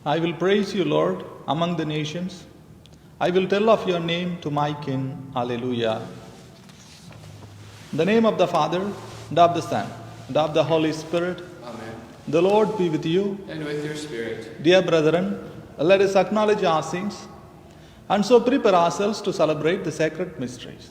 I will praise you, Lord, among the nations. I will tell of your name to my kin. Alleluia. In the name of the Father, and of the Son, and of the Holy Spirit. Amen. The Lord be with you. And with your spirit. Dear brethren, let us acknowledge our sins and so prepare ourselves to celebrate the sacred mysteries.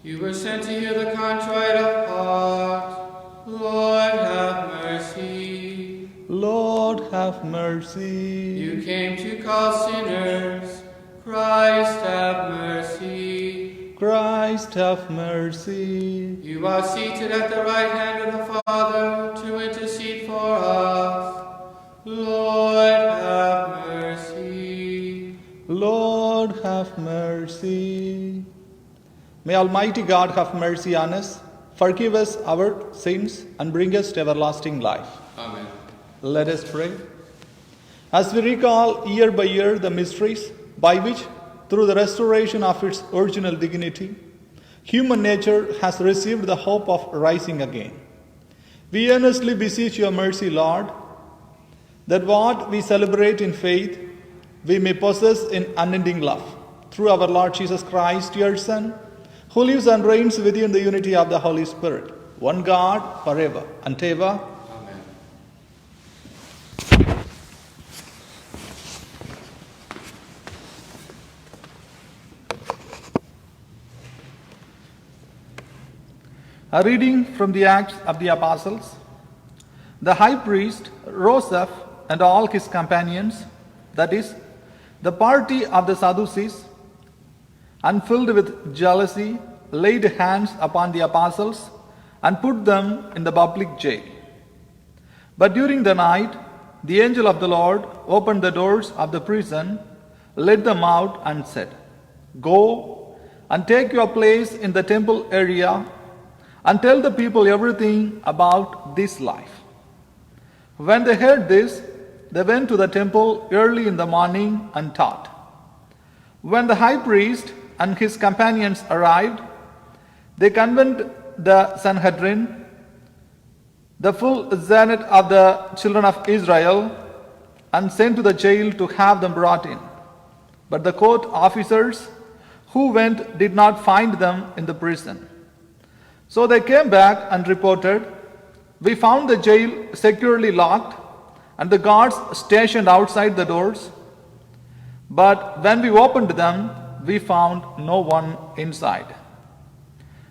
You were sent to hear the contrite of heart. Lord, have mercy. Lord, have mercy. You came to call sinners. Christ, have mercy. Christ, have mercy. You are seated at the right hand of the Father to intercede for us. Lord, have mercy. Lord, have mercy. May Almighty God have mercy on us, forgive us our sins, and bring us to everlasting life. Amen. Let us pray. As we recall year by year the mysteries by which, through the restoration of its original dignity, human nature has received the hope of rising again, we earnestly beseech your mercy, Lord, that what we celebrate in faith we may possess in unending love. Through our Lord Jesus Christ, your Son, who lives and reigns with you in the unity of the Holy Spirit, one God, forever and ever. Amen. A reading from the Acts of the Apostles. The high priest rose up and all his companions, that is, the party of the Sadducees, and filled with jealousy, laid hands upon the apostles and put them in the public jail. But during the night, the angel of the Lord opened the doors of the prison, led them out, and said, "Go and take your place in the temple area and tell the people everything about this life." When they heard this, they went to the temple early in the morning and taught. When the high priest and his companions arrived, they convened the Sanhedrin, the full senate of the children of Israel, and sent to the jail to have them brought in. But the court officers who went did not find them in the prison. So they came back and reported, "We found the jail securely locked and the guards stationed outside the doors. But when we opened them, we found no one inside."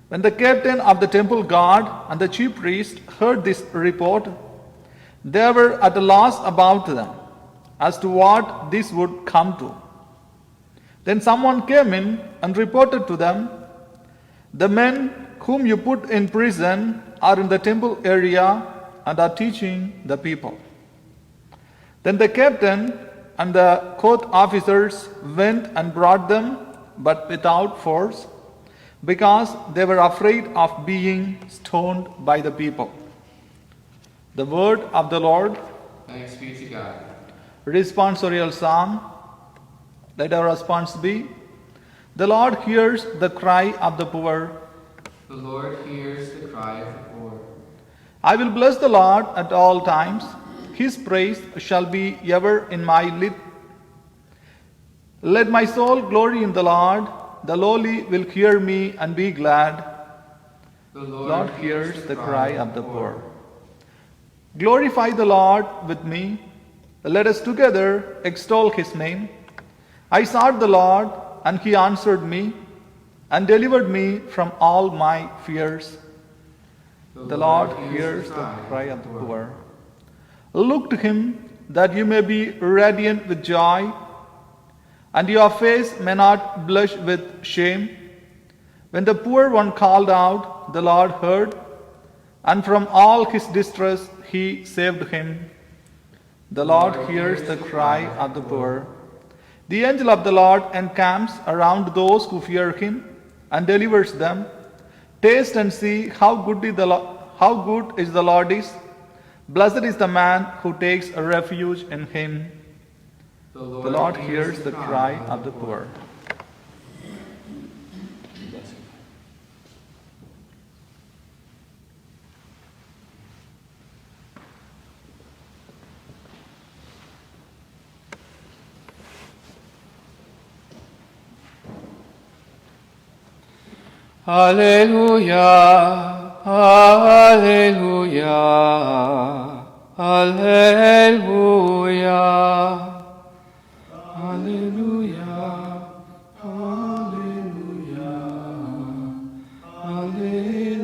When the captain of the temple guard and the chief priest heard this report, they were at a loss about them as to what this would come to. Then someone came in and reported to them, "The men whom you put in prison are in the temple area and are teaching the people." Then the captain and the court officers went and brought them, but without force, because they were afraid of being stoned by the people. The word of the Lord. Thanks be to God. Responsorial Psalm. Let our response be, "The Lord hears the cry of the poor." The Lord hears the cry of the poor. I will bless the Lord at all times. His praise shall be ever in my lips. Let my soul glory in the Lord. The lowly will hear me and be glad. The Lord hears the cry of the poor. Glorify the Lord with me. Let us together extol his name. I sought the Lord, and he answered me and delivered me from all my fears. The Lord hears the cry of the poor. Look to him that you may be radiant with joy, and your face may not blush with shame. When the poor one called out, the Lord heard, and from all his distress he saved him. The Lord hears the cry of the poor. The angel of the Lord encamps around those who fear him and delivers them. Taste and see how good is the Lord is. Blessed is the man who takes a refuge in him. The Lord hears the cry of the poor. Alleluia, Alleluia, Alleluia, Alleluia, Alleluia, Alleluia.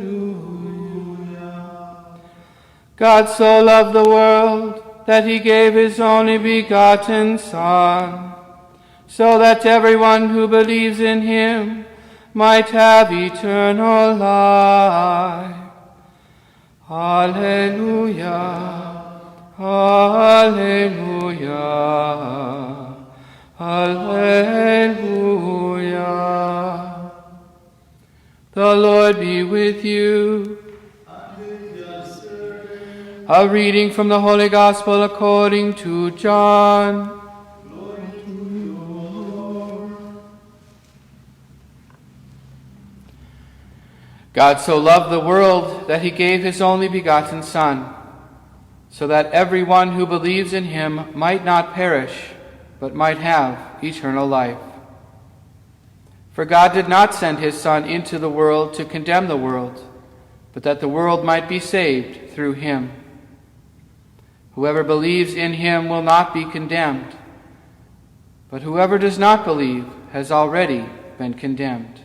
God so loved the world that he gave his only begotten Son, so that everyone who believes in him might have eternal life. Alleluia, Alleluia, Alleluia. The Lord be with you. A reading from the Holy Gospel according to John. God so loved the world that he gave his only begotten Son, so that everyone who believes in him might not perish, but might have eternal life. For God did not send his Son into the world to condemn the world, but that the world might be saved through him. Whoever believes in him will not be condemned, but whoever does not believe has already been condemned,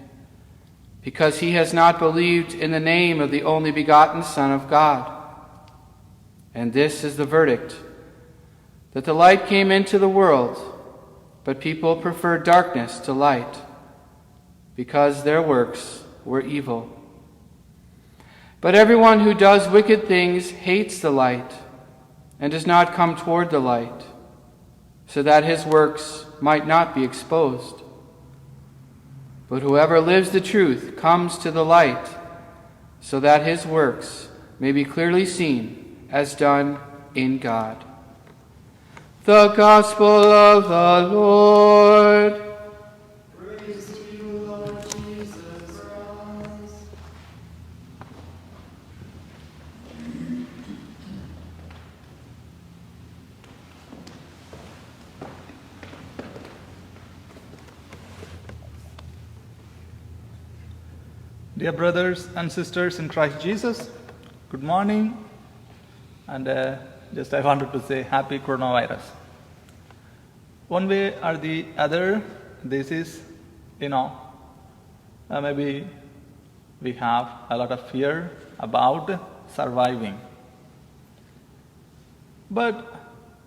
because he has not believed in the name of the only begotten Son of God. And this is the verdict, that the light came into the world, but people preferred darkness to light, because their works were evil. But everyone who does wicked things hates the light, and does not come toward the light, so that his works might not be exposed. But whoever lives the truth comes to the light, so that his works may be clearly seen as done in God. The Gospel of the Lord. Praise to you, Lord Jesus Christ. Dear brothers and sisters in Christ Jesus, good morning. And I wanted to say happy coronavirus. One way or the other, this is, maybe we have a lot of fear about surviving. But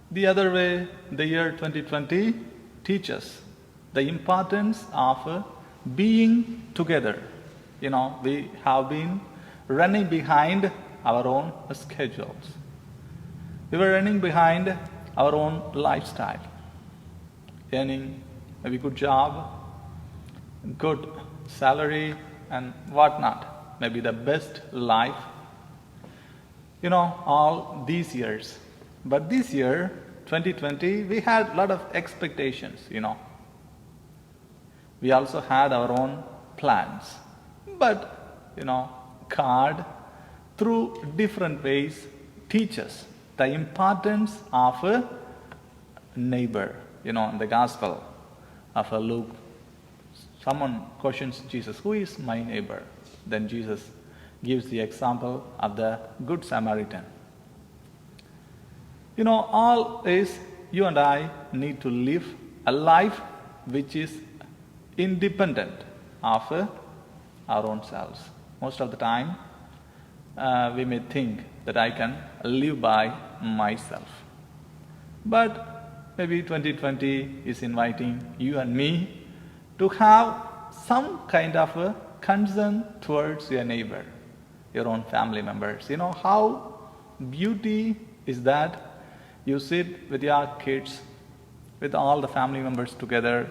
the other way, the year 2020 teaches the importance of being together. We have been running behind our own schedules. We were running behind our own lifestyle, earning maybe good job, good salary, and whatnot, maybe the best life, all these years. But this year, 2020, we had a lot of expectations, We also had our own plans. But, God, through different ways, teaches the importance of a neighbor. In the Gospel of Luke, someone questions Jesus, who is my neighbor? Then Jesus gives the example of the Good Samaritan. Always you and I need to live a life which is independent of our own selves. Most of the time, we may think that I can live by myself. But maybe 2020 is inviting you and me to have some kind of a concern towards your neighbor, your own family members. How beauty is that you sit with your kids, with all the family members together,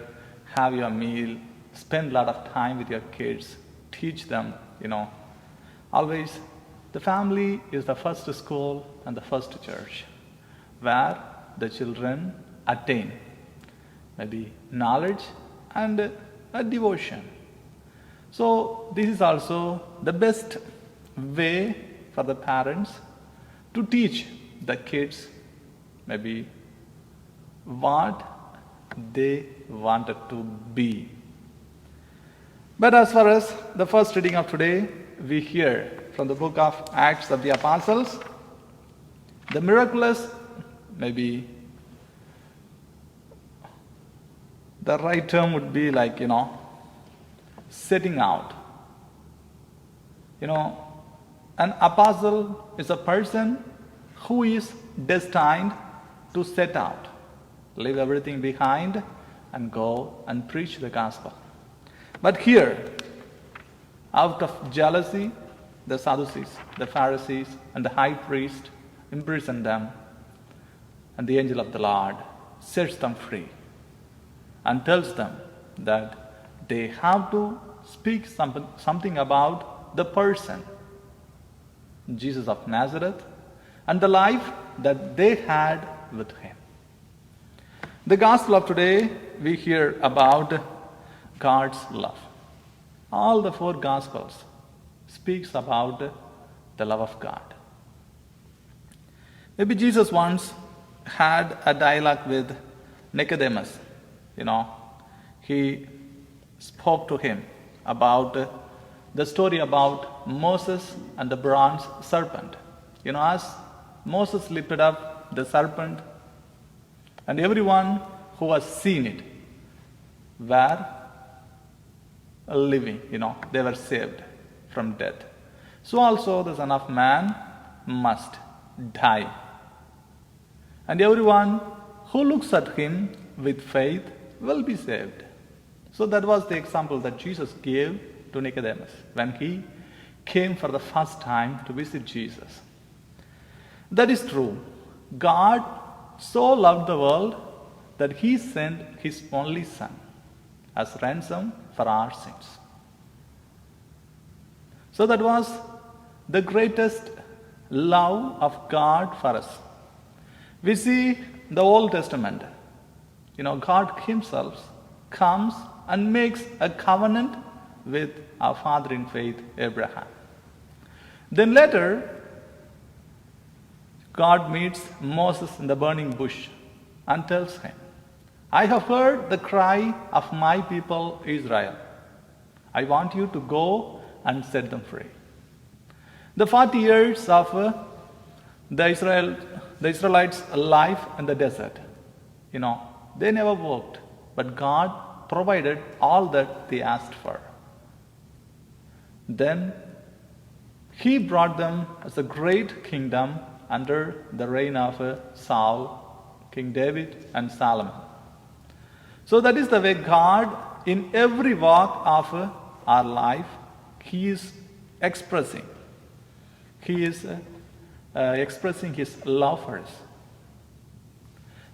have your meal, spend a lot of time with your kids, teach them, Always, the family is the first school and the first church where the children attain maybe knowledge and a devotion. So, this is also the best way for the parents to teach the kids maybe what they wanted to be. But as far as the first reading of today, we hear from the book of Acts of the Apostles, the miraculous, maybe the right term would be like, setting out. An apostle is a person who is destined to set out, leave everything behind, and go and preach the gospel. But here, out of jealousy, the Sadducees, the Pharisees, and the high priest imprisoned them, and the angel of the Lord sets them free and tells them that they have to speak something about the person, Jesus of Nazareth, and the life that they had with him. The gospel of today, we hear about God's love. All the four gospels speaks about the love of God. Maybe Jesus once had a dialogue with Nicodemus. He spoke to him about the story about Moses and the bronze serpent. As Moses lifted up the serpent, and everyone who has seen it were living, they were saved from death. So also the Son of Man must die. And everyone who looks at him with faith will be saved. So that was the example that Jesus gave to Nicodemus when he came for the first time to visit Jesus. That is true. God so loved the world that he sent his only Son as ransom for our sins. So that was the greatest love of God for us. We see the Old Testament. God himself comes and makes a covenant with our father in faith, Abraham. Then later, God meets Moses in the burning bush and tells him, I have heard the cry of my people Israel. I want you to go and set them free. The 40 years of the Israelites' life in the desert, they never worked, but God provided all that they asked for. Then he brought them as a great kingdom under the reign of Saul, King David, and Solomon. So that is the way God, in every walk of our life, he is expressing. He is expressing his love for us.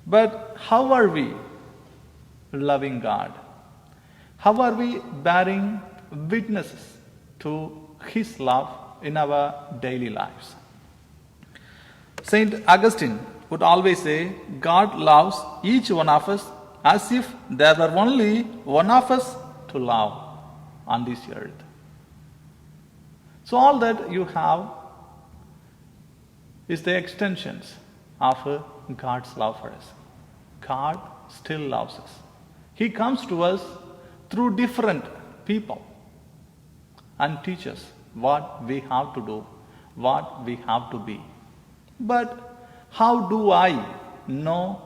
But how are we loving God? How are we bearing witnesses to his love in our daily lives? Saint Augustine would always say, God loves each one of us as if there were only one of us to love on this earth. So all that you have is the extensions of God's love for us. God still loves us. He comes to us through different people and teaches what we have to do, what we have to be. But how do I know?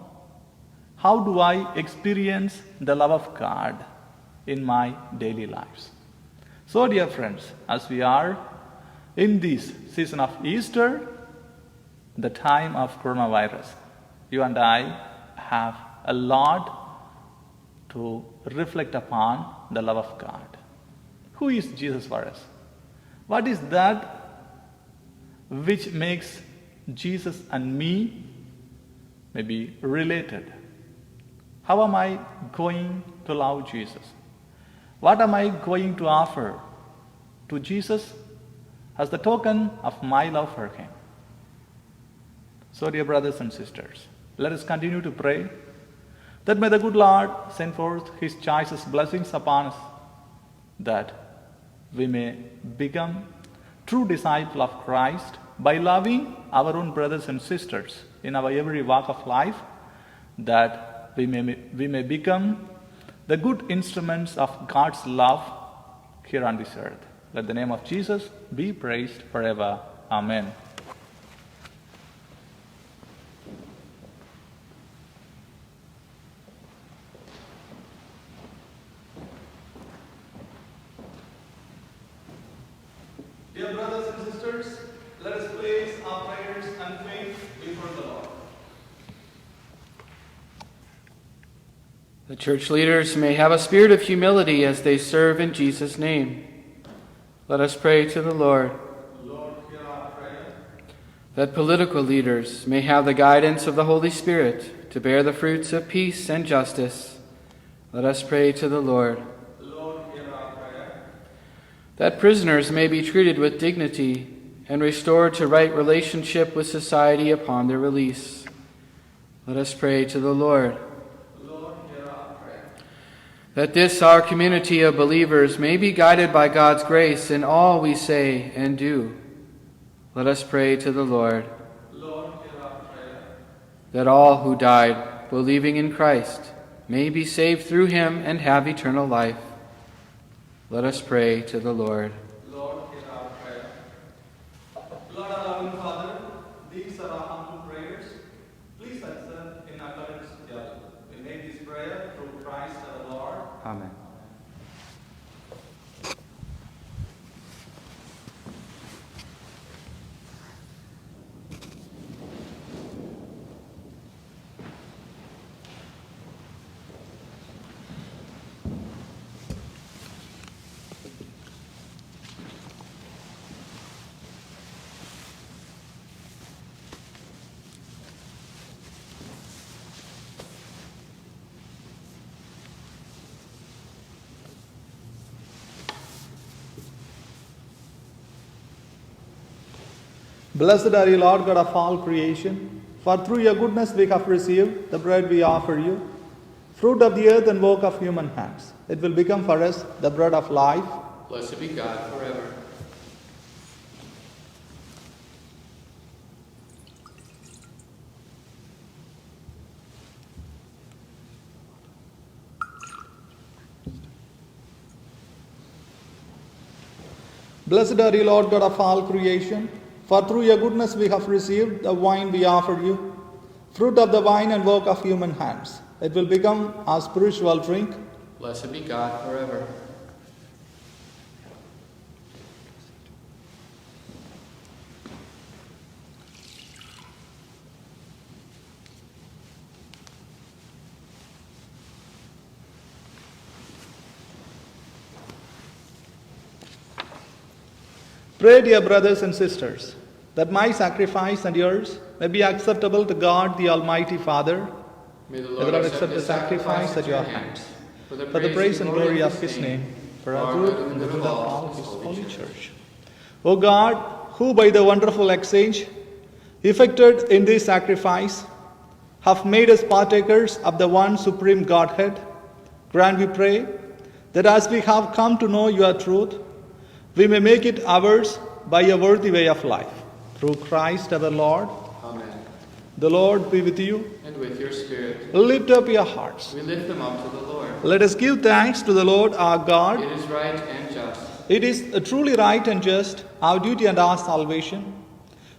How do I experience the love of God in my daily lives? So, dear friends, as we are in this season of Easter, the time of coronavirus, you and I have a lot to reflect upon the love of God. Who is Jesus for us? What is that which makes Jesus and me maybe related? How am I going to love Jesus? What am I going to offer to Jesus as the token of my love for him? So, dear brothers and sisters, let us continue to pray that may the good Lord send forth his choicest blessings upon us, that we may become true disciples of Christ by loving our own brothers and sisters in our every walk of life, that we may become the good instruments of God's love here on this earth. Let the name of Jesus be praised forever. Amen. Dear brothers and sisters, let us place our prayers and faith before the Lord. The church leaders may have a spirit of humility as they serve in Jesus' name. Let us pray to the Lord. Lord, hear our prayer. That political leaders may have the guidance of the Holy Spirit to bear the fruits of peace and justice. Let us pray to the Lord. Lord, hear our prayer. That prisoners may be treated with dignity and restored to right relationship with society upon their release. Let us pray to the Lord. Lord, hear our prayer. That this, our community of believers, may be guided by God's grace in all we say and do. Let us pray to the Lord. Lord, hear our prayer. That all who died believing in Christ may be saved through him and have eternal life. Let us pray to the Lord. Lord, hear our prayer. Lord, our loving Father, these are our humble prayers. Please answer in accordance with your will. We make this prayer through Christ our Lord. Amen. Blessed are you, Lord God of all creation, for through your goodness we have received the bread we offer you, fruit of the earth and work of human hands. It will become for us the bread of life. Blessed be God forever. Blessed are you, Lord God of all creation, for through your goodness we have received the wine we offer you, fruit of the vine and work of human hands. It will become our spiritual drink. Blessed be God forever. Pray, dear brothers and sisters, that my sacrifice and yours may be acceptable to God the Almighty Father. May the May the Lord accept the sacrifice at your hands, for the praise and glory of His name, for our good and the good of all His holy church. O God, who by the wonderful exchange effected in this sacrifice have made us partakers of the one supreme Godhead, grant, we pray, that as we have come to know your truth, we may make it ours by a worthy way of life. Through Christ our Lord. Amen. The Lord be with you. And with your spirit. Lift up your hearts. We lift them up to the Lord. Let us give thanks to the Lord our God. It is right and just. It is truly right and just, our duty and our salvation,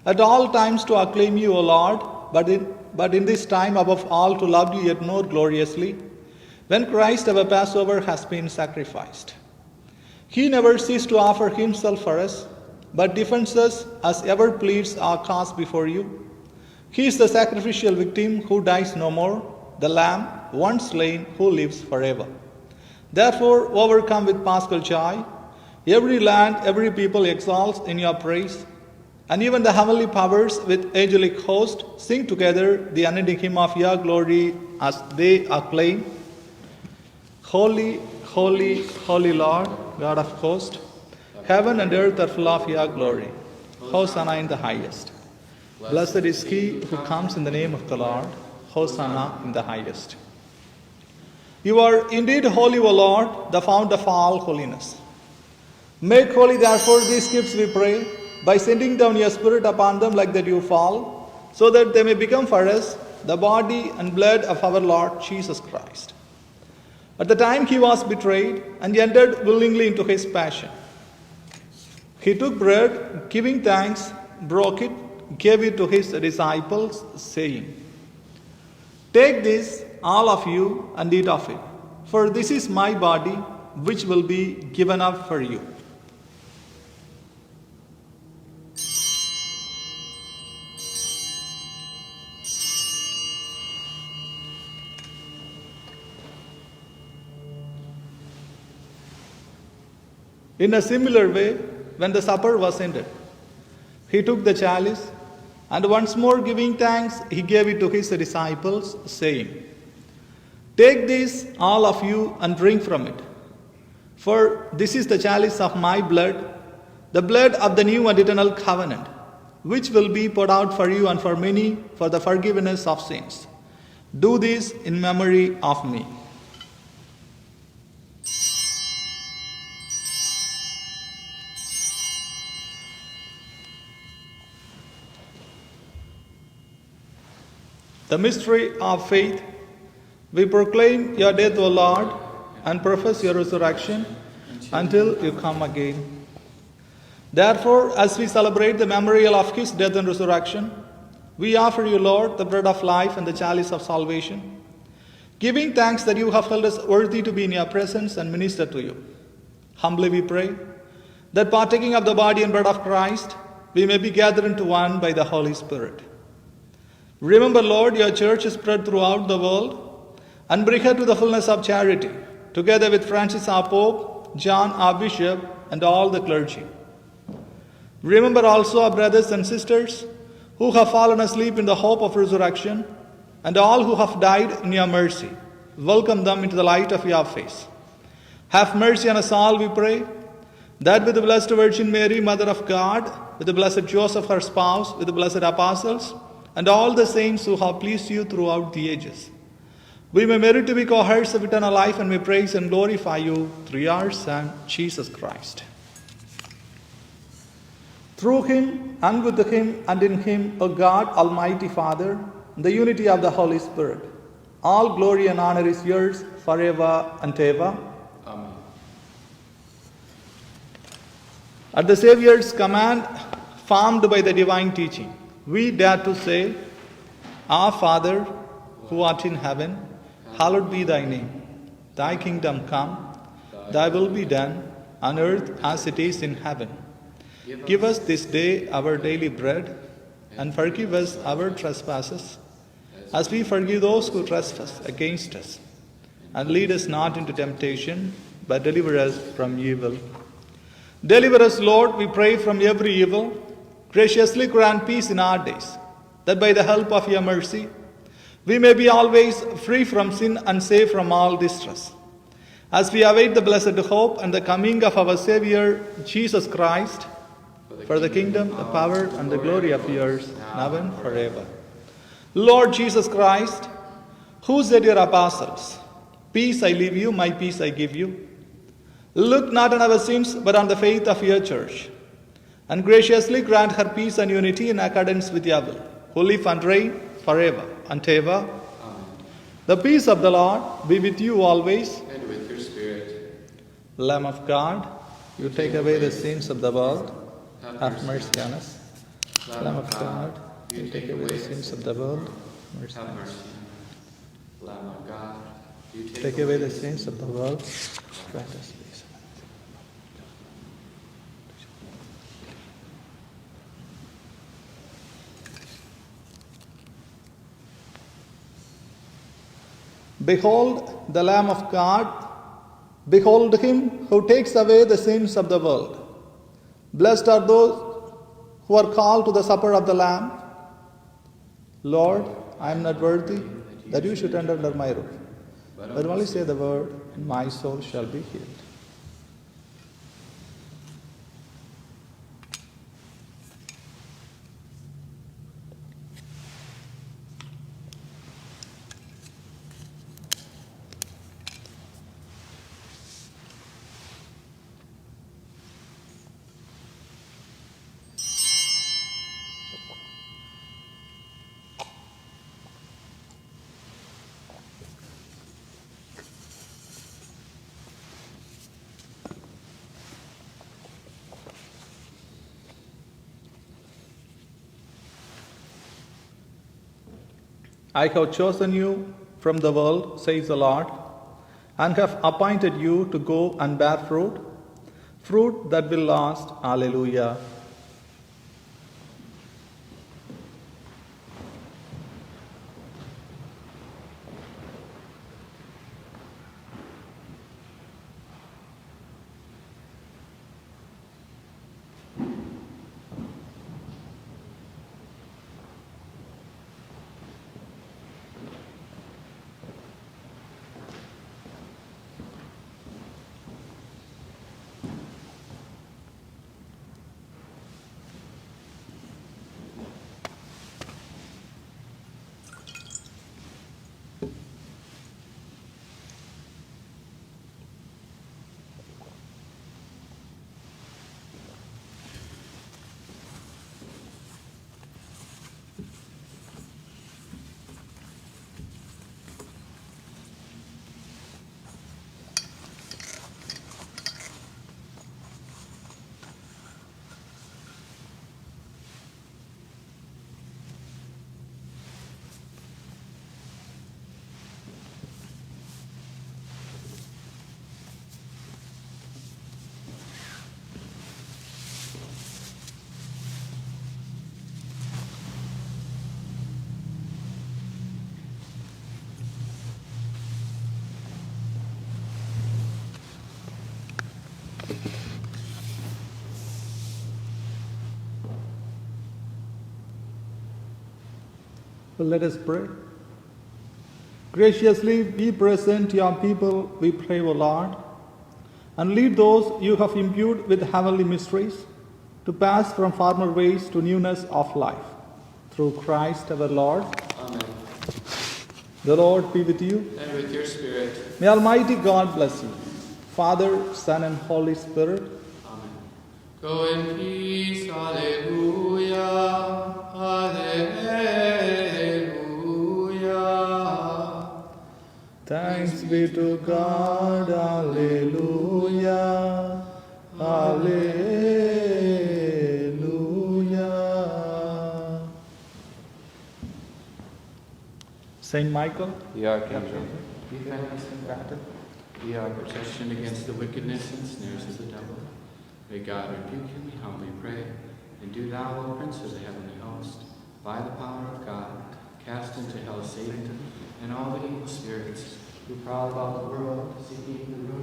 at all times to acclaim you, O Lord, but in this time above all to love you yet more gloriously, when Christ our Passover has been sacrificed. He never ceased to offer himself for us, but defends us as ever pleads our cause before you. He is the sacrificial victim who dies no more, the Lamb once slain who lives forever. Therefore, overcome with paschal joy, every land, every people exalts in your praise, and even the heavenly powers with angelic host sing together the unending hymn of your glory as they acclaim, Holy, holy, holy Lord, God of hosts, heaven and earth are full of your glory. Hosanna in the highest. Blessed is he who comes in the name of the Lord. Hosanna in the highest. You are indeed holy, O Lord, the fount of all holiness. Make holy, therefore, these gifts, we pray, by sending down your Spirit upon them like the dewfall, so that they may become for us the body and blood of our Lord Jesus Christ. At the time he was betrayed and entered willingly into his passion. He took bread, giving thanks, broke it, gave it to his disciples, saying, "Take this, all of you, and eat of it, for this is my body, which will be given up for you." In a similar way, when the supper was ended, he took the chalice, and once more giving thanks, he gave it to his disciples, saying, "Take this, all of you, and drink from it. For this is the chalice of my blood, the blood of the new and eternal covenant, which will be poured out for you and for many for the forgiveness of sins. Do this in memory of me." The mystery of faith. We proclaim your death, O Lord, and profess your resurrection until you come again. Therefore, as we celebrate the memorial of his death and resurrection, we offer you, Lord, the bread of life and the chalice of salvation, giving thanks that you have held us worthy to be in your presence and minister to you. Humbly we pray that partaking of the body and blood of Christ, we may be gathered into one by the Holy Spirit. Remember, Lord, your church is spread throughout the world, and bring her to the fullness of charity, together with Francis our Pope, John our Bishop, and all the clergy. Remember also our brothers and sisters who have fallen asleep in the hope of resurrection, and all who have died in your mercy. Welcome them into the light of your face. Have mercy on us all, we pray, that with the Blessed Virgin Mary, Mother of God, with the Blessed Joseph, her spouse, with the blessed apostles, and all the saints who have pleased you throughout the ages, we may merit to be co-heirs of eternal life, and may praise and glorify you through your Son, Jesus Christ. Through him, and with him, and in him, O God, Almighty Father, in the unity of the Holy Spirit, all glory and honor is yours forever and ever. Amen. At the Saviour's command, formed by the divine teaching, we dare to say, "Our Father, who art in heaven, hallowed be thy name. Thy kingdom come, thy will be done, on earth as it is in heaven. Give us this day our daily bread, and forgive us our trespasses, as we forgive those who trespass against us. And lead us not into temptation, but deliver us from evil." Deliver us, Lord, we pray, from every evil. Graciously grant peace in our days, that by the help of your mercy, we may be always free from sin and safe from all distress. As we await the blessed hope and the coming of our Savior, Jesus Christ, for the kingdom, the power, and the glory of yours, now and forever. Lord Jesus Christ, who said to your apostles, "Peace I leave you, my peace I give you," look not on our sins, but on the faith of your church, and graciously grant her peace and unity in accordance with your will, who live and reign forever and ever. Amen. The peace of the Lord be with you always. And with your spirit. Lamb of God, you take away the sins of the world. Have mercy on us. Lamb of God, you take away the sins of the world. Mercy Have on us. mercy. Lamb of God, you Take away the sins of the world. Grant us peace. Behold the Lamb of God. Behold him who takes away the sins of the world. Blessed are those who are called to the supper of the Lamb. Lord, I am not worthy that you should enter under my roof, but only say the word, and my soul shall be healed. I have chosen you from the world, says the Lord, and have appointed you to go and bear fruit, fruit that will last. Alleluia. Well, let us pray. Graciously be present to your people, we pray, O Lord, and lead those you have imbued with heavenly mysteries to pass from former ways to newness of life. Through Christ our Lord. Amen. The Lord be with you. And with your spirit. May Almighty God bless you, Father, Son, and Holy Spirit. Amen. Go in peace. Alleluia. Alleluia. Thanks be to God. Alleluia. Alleluia. Saint Michael, The Archangel, defend us in battle. Be our protection against the wickedness and snares of the devil. May God rebuke him, we humbly pray. And do thou, O Prince of the heavenly host, by the power of God, cast into hell Satan and all the evil spirits who prowl about the world, seeking the ruin